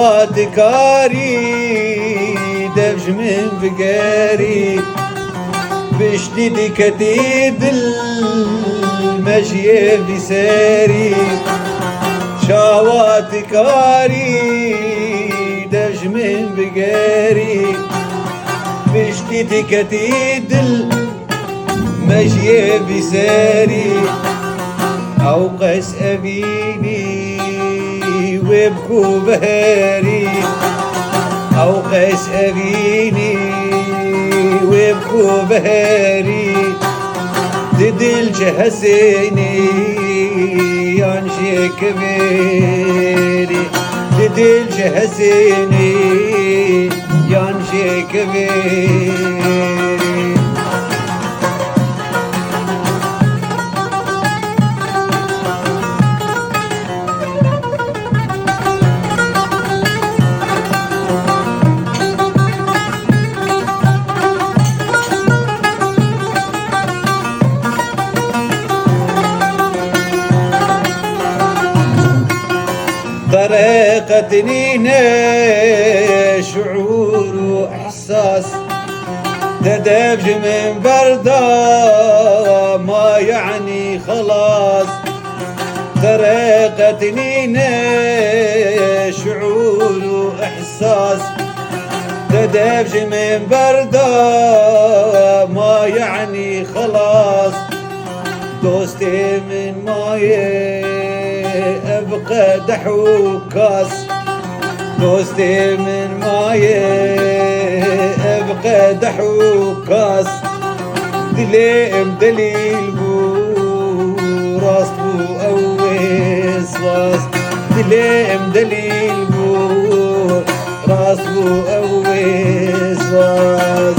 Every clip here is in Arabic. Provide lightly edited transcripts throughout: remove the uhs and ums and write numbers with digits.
شاوات كاري دفج من بقاري بشديد كتيد المشي بساري شاوات كاري دفج من بقاري بشديد كتيد المشي بساري أو قس أبيني ويبكو بهاري أو قس أبيني ويبكو بهاري ددل جهسيني ينشي كبيري ددل جهسيني ينشي كبيري طريقتني شعور وإحساس تدبج من بردا ما يعني خلاص طريقتني شعور وإحساس تدبج من بردا ما يعني خلاص دوستي من مايه أبقى دحوكاس دوستي من مايه أبقى دحوكاس دليم دليل بو راس بو أويس راس دليم دليل بو راس بو أويس راس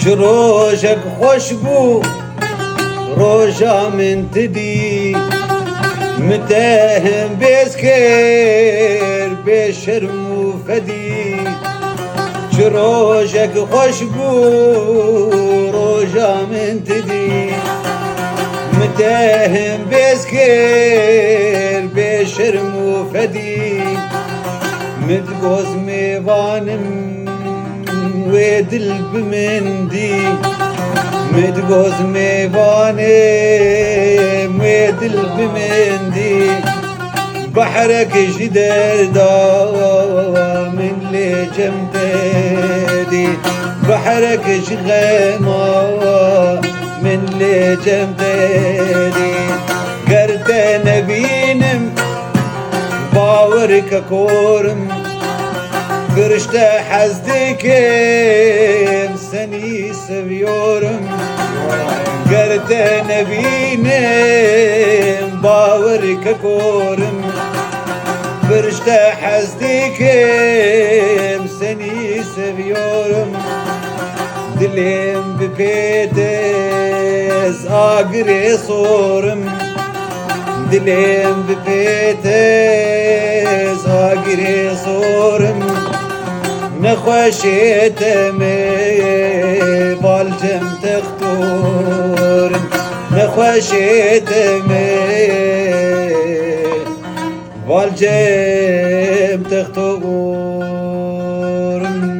روجك خوشبو روجا من تدي متاهم بسكر بشرم وفدي روجك خوشبو روجا من تدي متاهم بسكر بشرم وفدي متقوز ميوانم ويدل بمندي متقوز ميباني ويدل بمندي بحرك جديدة من لي جمدادي بحرك جغيمة من لي جمدادي قرد نبينم باورك كورم فرشته حزدكم سني سبيورم قرد نبينم باورك كورم فرشته حزدكم سني سبيورم دليم ببيتز آقري صورم دليم ببيتز آقري صورم نخوشيت مي بالجم تختور نخوشيت مي بالجم تختور